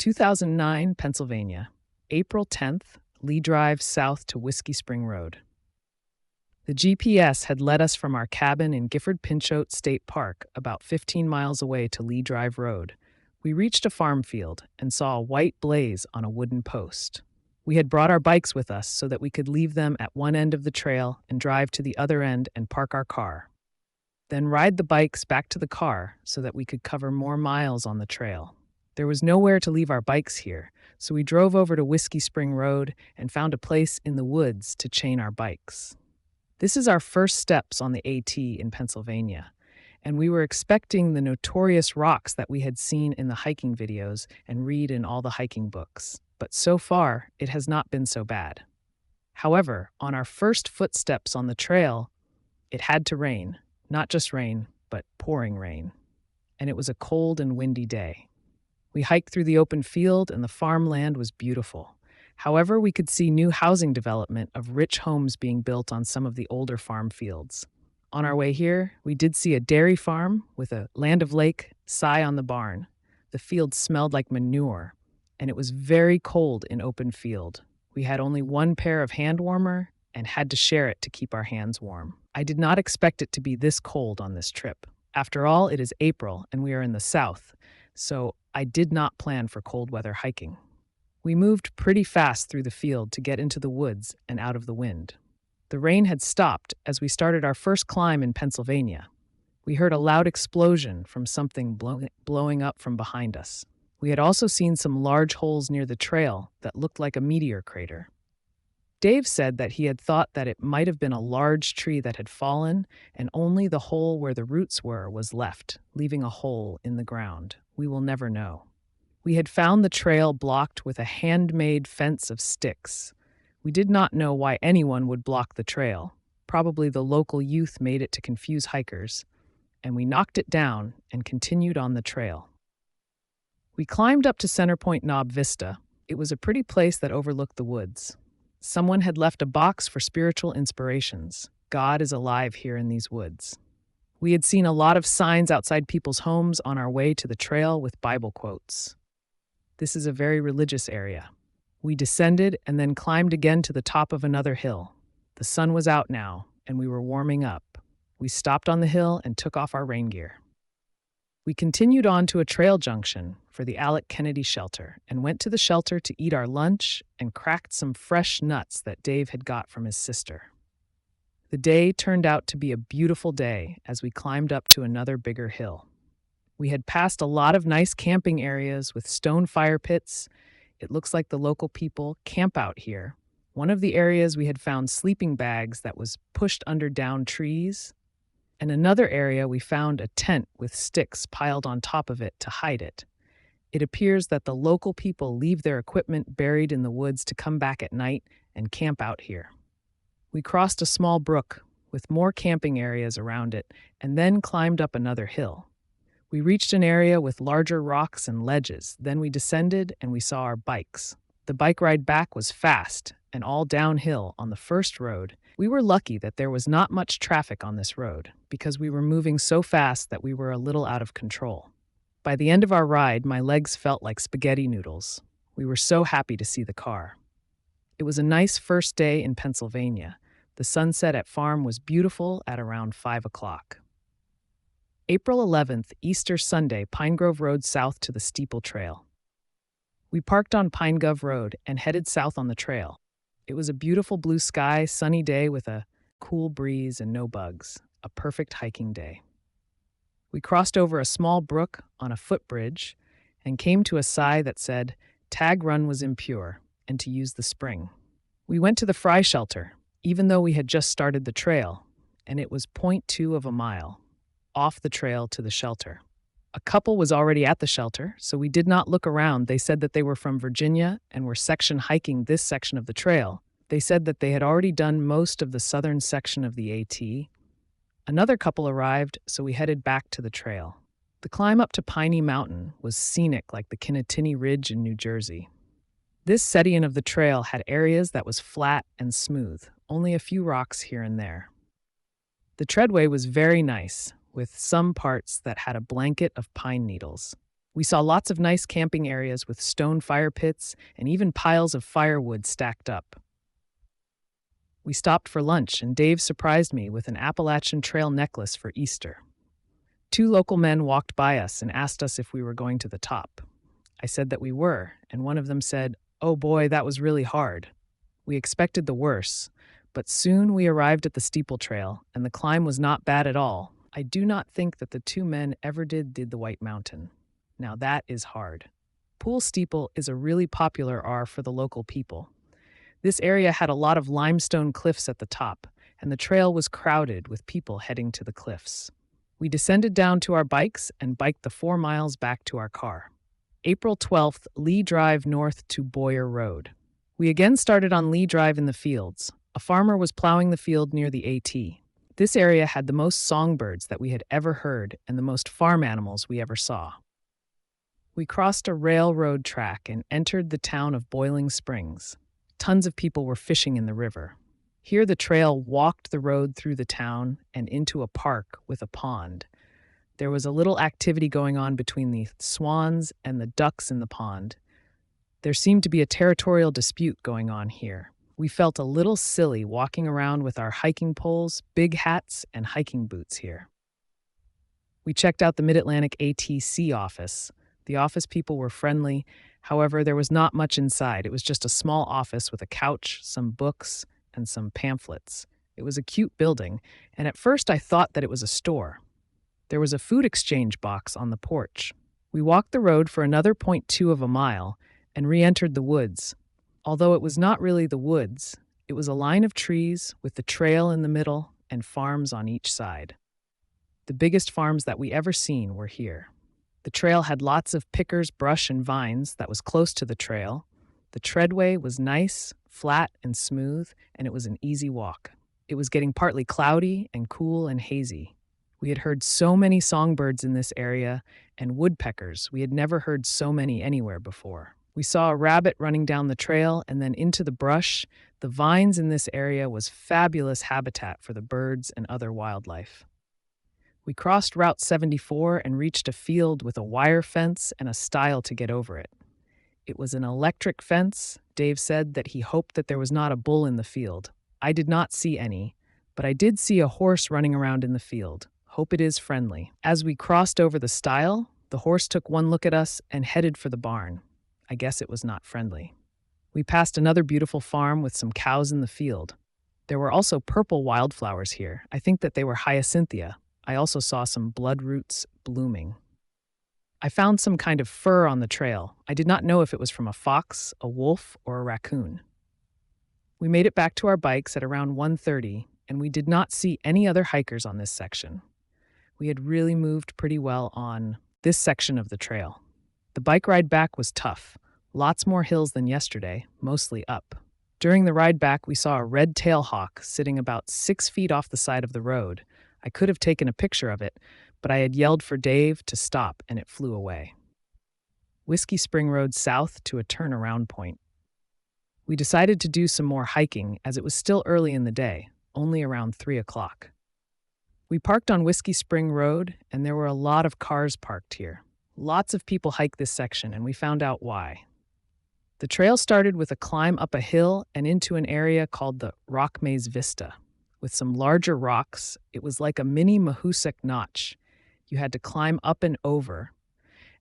2009, Pennsylvania. April 10th, Lee Drive south to Whiskey Spring Road. The GPS had led us from our cabin in Gifford Pinchot State Park about 15 miles away to Lee Drive Road. We reached a farm field and saw a white blaze on a wooden post. We had brought our bikes with us so that we could leave them at one end of the trail and drive to the other end and park our car. Then ride the bikes back to the car so that we could cover more miles on the trail. There was nowhere to leave our bikes here, so we drove over to Whiskey Spring Road and found a place in the woods to chain our bikes. This is our first steps on the AT in Pennsylvania, and we were expecting the notorious rocks that we had seen in the hiking videos and read in all the hiking books. But so far, it has not been so bad. However, on our first footsteps on the trail, it had to rain. Not just rain, but pouring rain. And it was a cold and windy day. We hiked through the open field and the farmland was beautiful. However, we could see new housing development of rich homes being built on some of the older farm fields. On our way here, we did see a dairy farm with a Land of Lake sign on the barn. The field smelled like manure, and it was very cold in open field. We had only one pair of hand warmer and had to share it to keep our hands warm. I did not expect it to be this cold on this trip. After all, it is April and we are in the South, so I did not plan for cold weather hiking. We moved pretty fast through the field to get into the woods and out of the wind. The rain had stopped as we started our first climb in Pennsylvania. We heard a loud explosion from something blowing up from behind us. We had also seen some large holes near the trail that looked like a meteor crater. Dave said that he had thought that it might have been a large tree that had fallen, and only the hole where the roots were was left, leaving a hole in the ground. We will never know. We had found the trail blocked with a handmade fence of sticks. We did not know why anyone would block the trail. Probably the local youth made it to confuse hikers, and we knocked it down and continued on the trail. We climbed up to Centerpoint Knob Vista. It was a pretty place that overlooked the woods. Someone had left a box for spiritual inspirations. God is alive here in these woods. We had seen a lot of signs outside people's homes on our way to the trail with Bible quotes. This is a very religious area. We descended and then climbed again to the top of another hill. The sun was out now, and we were warming up. We stopped on the hill and took off our rain gear. We continued on to a trail junction for the Alec Kennedy shelter and went to the shelter to eat our lunch and cracked some fresh nuts that Dave had got from his sister. The day turned out to be a beautiful day as we climbed up to another bigger hill. We had passed a lot of nice camping areas with stone fire pits. It looks like the local people camp out here. One of the areas we had found sleeping bags that was pushed under downed trees. In another area, we found a tent with sticks piled on top of it to hide it. It appears that the local people leave their equipment buried in the woods to come back at night and camp out here. We crossed a small brook with more camping areas around it and then climbed up another hill. We reached an area with larger rocks and ledges. Then we descended and we saw our bikes. The bike ride back was fast and all downhill on the first road. We were lucky that there was not much traffic on this road because we were moving so fast that we were a little out of control. By the end of our ride, my legs felt like spaghetti noodles. We were so happy to see the car. It was a nice first day in Pennsylvania. The sunset at farm was beautiful at around 5 o'clock. April 11th, Easter Sunday, Pine Grove Road south to the Steeple Trail. We parked on Pine Grove Road and headed south on the trail. It was a beautiful blue sky, sunny day with a cool breeze and no bugs. A perfect hiking day. We crossed over a small brook on a footbridge and came to a sign that said Tag Run was impure and to use the spring. We went to the Fry shelter, even though we had just started the trail, and it was 0.2 of a mile off the trail to the shelter. A couple was already at the shelter, so we did not look around. They said that they were from Virginia and were section hiking this section of the trail. They said that they had already done most of the southern section of the AT. Another couple arrived, so we headed back to the trail. The climb up to Piney Mountain was scenic like the Kinnatini Ridge in New Jersey. This setting of the trail had areas that was flat and smooth, only a few rocks here and there. The treadway was very nice, with some parts that had a blanket of pine needles. We saw lots of nice camping areas with stone fire pits and even piles of firewood stacked up. We stopped for lunch, and Dave surprised me with an Appalachian Trail necklace for Easter. Two local men walked by us and asked us if we were going to the top. I said that we were, and one of them said, "Oh boy, that was really hard." We expected the worst, but soon we arrived at the steeple trail, and the climb was not bad at all. I do not think that the two men ever did the White Mountain. Now that is hard. Pool Steeple is a really popular R for the local people. This area had a lot of limestone cliffs at the top, and the trail was crowded with people heading to the cliffs. We descended down to our bikes and biked the 4 miles back to our car. April 12th, Lee Drive north to Boyer Road. We again started on Lee Drive in the fields. A farmer was plowing the field near the AT. This area had the most songbirds that we had ever heard and the most farm animals we ever saw. We crossed a railroad track and entered the town of Boiling Springs. Tons of people were fishing in the river. Here the trail walked the road through the town and into a park with a pond. There was a little activity going on between the swans and the ducks in the pond. There seemed to be a territorial dispute going on here. We felt a little silly walking around with our hiking poles, big hats, and hiking boots here. We checked out the Mid-Atlantic ATC office. The office people were friendly. However, there was not much inside. It was just a small office with a couch, some books, and some pamphlets. It was a cute building, and at first I thought that it was a store. There was a food exchange box on the porch. We walked the road for another 0.2 of a mile and re-entered the woods. Although it was not really the woods, it was a line of trees with the trail in the middle and farms on each side. The biggest farms that we ever seen were here. The trail had lots of pickers, brush, and vines that was close to the trail. The treadway was nice, flat, and smooth, and it was an easy walk. It was getting partly cloudy and cool and hazy. We had heard so many songbirds in this area, and woodpeckers. We had never heard so many anywhere before. We saw a rabbit running down the trail and then into the brush. The vines in this area was fabulous habitat for the birds and other wildlife. We crossed Route 74 and reached a field with a wire fence and a stile to get over it. It was an electric fence. Dave said that he hoped that there was not a bull in the field. I did not see any, but I did see a horse running around in the field. Hope it is friendly. As we crossed over the stile, the horse took one look at us and headed for the barn. I guess it was not friendly. We passed another beautiful farm with some cows in the field. There were also purple wildflowers here. I think that they were hyacinthia. I also saw some bloodroots blooming. I found some kind of fur on the trail. I did not know if it was from a fox, a wolf, or a raccoon. We made it back to our bikes at around 1:30, and we did not see any other hikers on this section. We had really moved pretty well on this section of the trail. The bike ride back was tough. Lots more hills than yesterday, mostly up. During the ride back, we saw a red-tailed hawk sitting about 6 feet off the side of the road. I could have taken a picture of it, but I had yelled for Dave to stop and it flew away. Whiskey Spring Road south to a turnaround point. We decided to do some more hiking as it was still early in the day, only around 3 o'clock. We parked on Whiskey Spring Road, and there were a lot of cars parked here. Lots of people hike this section, and we found out why. The trail started with a climb up a hill and into an area called the Rock Maze Vista. With some larger rocks, it was like a mini Mahoosuc Notch. You had to climb up and over.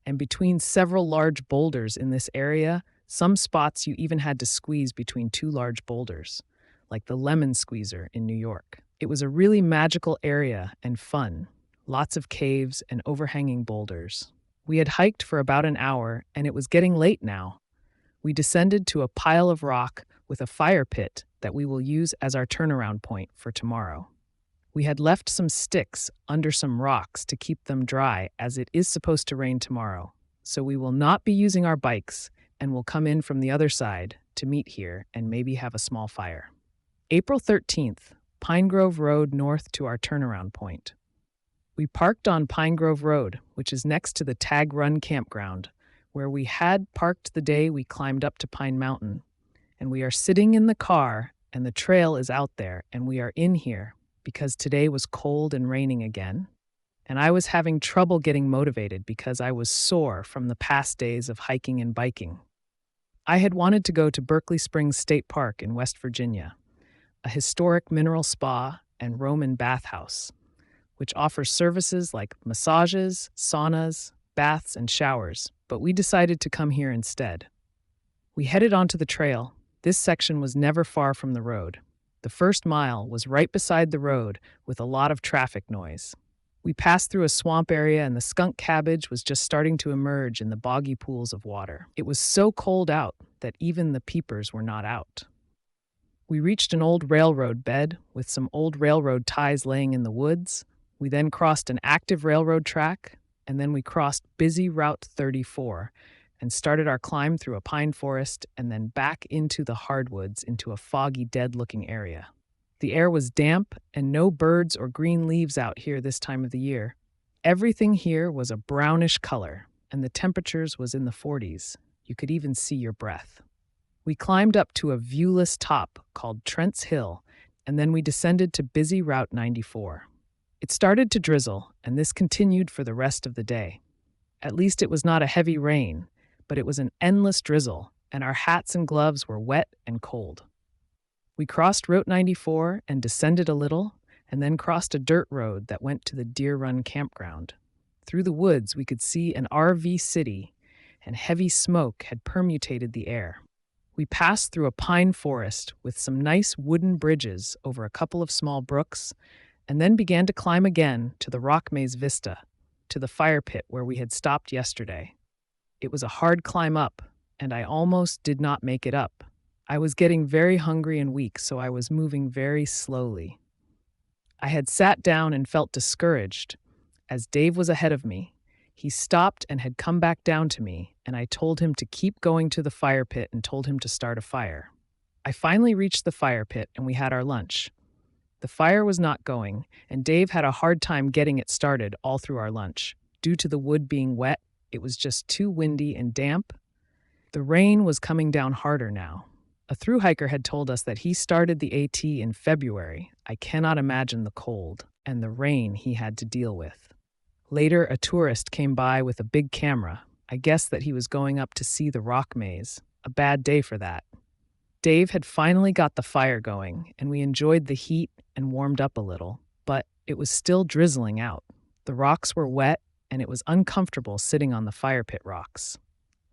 And between several large boulders in this area, some spots you even had to squeeze between 2 large boulders, like the Lemon Squeezer in New York. It was a really magical area and fun. Lots of caves and overhanging boulders. We had hiked for about an hour, and it was getting late now. We descended to a pile of rock with a fire pit that we will use as our turnaround point for tomorrow. We had left some sticks under some rocks to keep them dry as it is supposed to rain tomorrow, so we will not be using our bikes and will come in from the other side to meet here and maybe have a small fire. April 13th, Pine Grove Road north to our turnaround point. We parked on Pine Grove Road, which is next to the Tag Run campground, where we had parked the day we climbed up to Pine Mountain. And we are sitting in the car, and the trail is out there, and we are in here because today was cold and raining again. and I was having trouble getting motivated because I was sore from the past days of hiking and biking. I had wanted to go to Berkeley Springs State Park in West Virginia, a historic mineral spa and Roman bathhouse, which offers services like massages, saunas, baths, and showers, but we decided to come here instead. We headed onto the trail. This section was never far from the road. The first mile was right beside the road with a lot of traffic noise. We passed through a swamp area and the skunk cabbage was just starting to emerge in the boggy pools of water. It was so cold out that even the peepers were not out. We reached an old railroad bed with some old railroad ties laying in the woods. We then crossed an active railroad track, and then we crossed busy Route 34 and started our climb through a pine forest and then back into the hardwoods into a foggy, dead-looking area. The air was damp and no birds or green leaves out here this time of the year. Everything here was a brownish color, and the temperatures was in the 40s. You could even see your breath. We climbed up to a viewless top called Trent's Hill, and then we descended to busy Route 94. It started to drizzle, and this continued for the rest of the day. At least it was not a heavy rain, but it was an endless drizzle, and our hats and gloves were wet and cold. We crossed Route 94 and descended a little, and then crossed a dirt road that went to the Deer Run campground. Through the woods, we could see an RV city, and heavy smoke had permeated the air. We passed through a pine forest with some nice wooden bridges over a couple of small brooks, and then began to climb again to the Rock Maze Vista, to the fire pit where we had stopped yesterday. It was a hard climb up, and I almost did not make it up. I was getting very hungry and weak, so I was moving very slowly. I had sat down and felt discouraged, as Dave was ahead of me. He stopped and had come back down to me, and I told him to keep going to the fire pit and told him to start a fire. I finally reached the fire pit, and we had our lunch. The fire was not going, and Dave had a hard time getting it started all through our lunch. Due to the wood being wet, it was just too windy and damp. The rain was coming down harder now. A thru hiker had told us that he started the AT in February. I cannot imagine the cold and the rain he had to deal with. Later, a tourist came by with a big camera. I guessed that he was going up to see the rock maze. A bad day for that. Dave had finally got the fire going, and we enjoyed the heat and warmed up a little, but it was still drizzling out. The rocks were wet, and it was uncomfortable sitting on the fire pit rocks.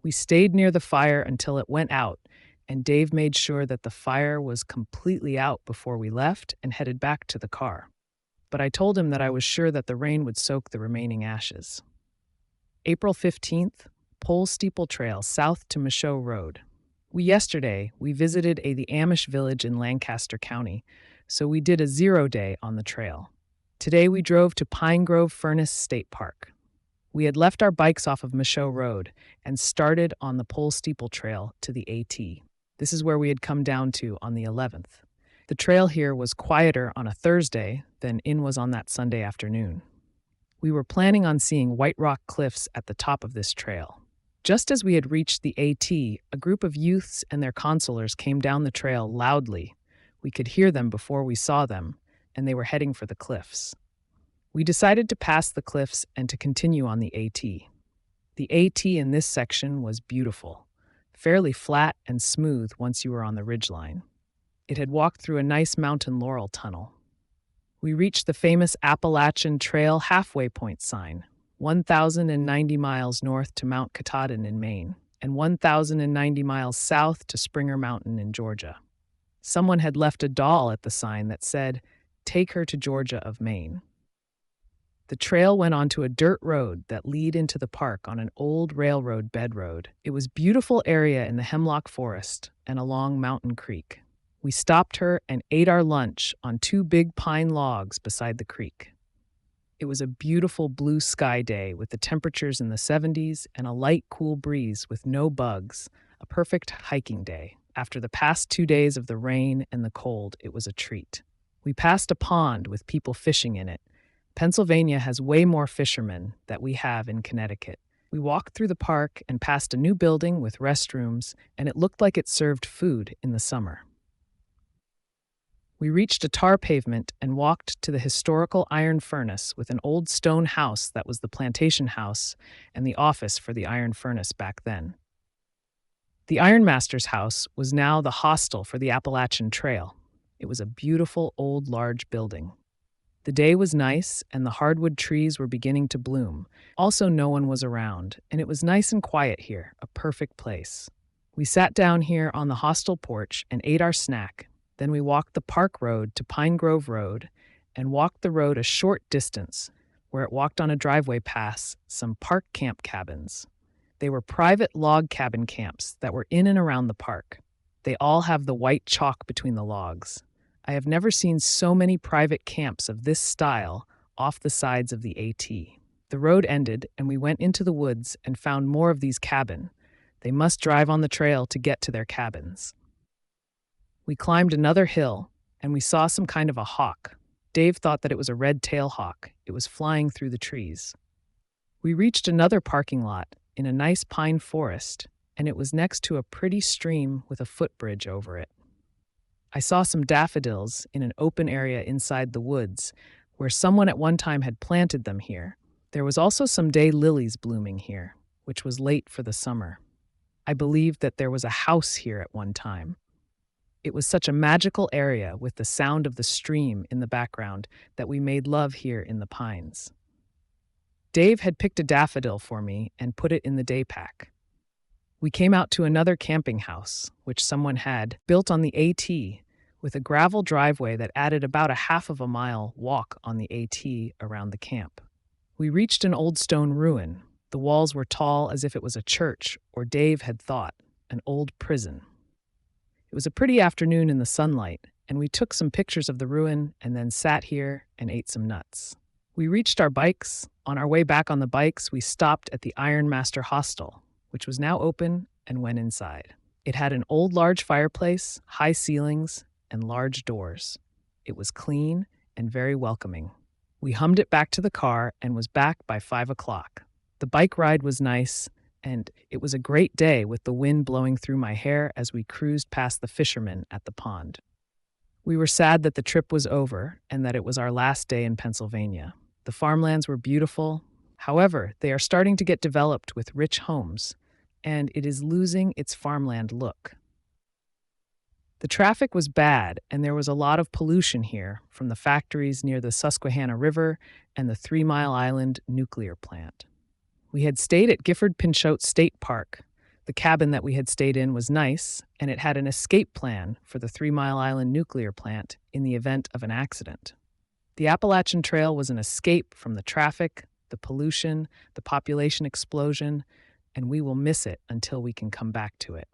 We stayed near the fire until it went out, and Dave made sure that the fire was completely out before we left and headed back to the car. But I told him that I was sure that the rain would soak the remaining ashes. April 15th, Pole Steeple Trail south to Michaud Road. Yesterday, we visited the Amish village in Lancaster County, so we did a 0 day on the trail. Today we drove to Pine Grove Furnace State Park. We had left our bikes off of Michaud Road and started on the Pole Steeple Trail to the AT. This is where we had come down to on the 11th. The trail here was quieter on a Thursday than it was on that Sunday afternoon. We were planning on seeing White Rock Cliffs at the top of this trail. Just as we had reached the AT, a group of youths and their consolers came down the trail loudly. We could hear them before we saw them, and they were heading for the cliffs. We decided to pass the cliffs and to continue on the AT. The AT in this section was beautiful, fairly flat and smooth once you were on the ridgeline. It had walked through a nice mountain laurel tunnel. We reached the famous Appalachian Trail halfway point sign, 1,090 miles north to Mount Katahdin in Maine, and 1,090 miles south to Springer Mountain in Georgia. Someone had left a doll at the sign that said, "Take her to Georgia of Maine." The trail went onto a dirt road that led into the park on an old railroad bed road. It was a beautiful area in the hemlock forest and along Mountain Creek. We stopped her and ate our lunch on 2 big pine logs beside the creek. It was a beautiful blue sky day with the temperatures in the 70s and a light, cool breeze with no bugs, a perfect hiking day. After the past 2 days of the rain and the cold, it was a treat. We passed a pond with people fishing in it. Pennsylvania has way more fishermen than we have in Connecticut. We walked through the park and passed a new building with restrooms, and it looked like it served food in the summer. We reached a tar pavement and walked to the historical iron furnace with an old stone house that was the plantation house and the office for the iron furnace back then. The ironmaster's house was now the hostel for the Appalachian Trail. It was a beautiful old large building. The day was nice and the hardwood trees were beginning to bloom. Also, no one was around, and it was nice and quiet here, a perfect place. We sat down here on the hostel porch and ate our snack. Then we walked the Park Road to Pine Grove Road and walked the road a short distance, where it walked on a driveway past some park camp cabins. They were private log cabin camps that were in and around the park. They all have the white chalk between the logs. I have never seen so many private camps of this style off the sides of the AT. The road ended, and we went into the woods and found more of these cabins. They must drive on the trail to get to their cabins. We climbed another hill, and we saw some kind of a hawk. Dave thought that it was a red-tailed hawk. It was flying through the trees. We reached another parking lot in a nice pine forest, and it was next to a pretty stream with a footbridge over it. I saw some daffodils in an open area inside the woods, where someone at one time had planted them here. There was also some day lilies blooming here, which was late for the summer. I believe that there was a house here at one time. It was such a magical area with the sound of the stream in the background that we made love here in the pines. Dave had picked a daffodil for me and put it in the day pack. We came out to another camping house, which someone had built on the AT, with a gravel driveway that added about a half of a mile walk on the AT around the camp. We reached an old stone ruin. The walls were tall as if it was a church, or Dave had thought, an old prison. It was a pretty afternoon in the sunlight, and we took some pictures of the ruin and then sat here and ate some nuts. We reached our bikes. On our way back on the bikes, we stopped at the Ironmaster Hostel, which was now open, and went inside. It had an old large fireplace, high ceilings, and large doors. It was clean and very welcoming. We hummed it back to the car and was back by 5 o'clock. The bike ride was nice, and it was a great day with the wind blowing through my hair as we cruised past the fishermen at the pond. We were sad that the trip was over and that it was our last day in Pennsylvania. The farmlands were beautiful. However, they are starting to get developed with rich homes, and it is losing its farmland look. The traffic was bad, and there was a lot of pollution here from the factories near the Susquehanna River and the 3 Mile Island nuclear plant. We had stayed at Gifford-Pinchot State Park. The cabin that we had stayed in was nice, and it had an escape plan for the 3 Mile Island nuclear plant in the event of an accident. The Appalachian Trail was an escape from the traffic, the pollution, the population explosion, and we will miss it until we can come back to it.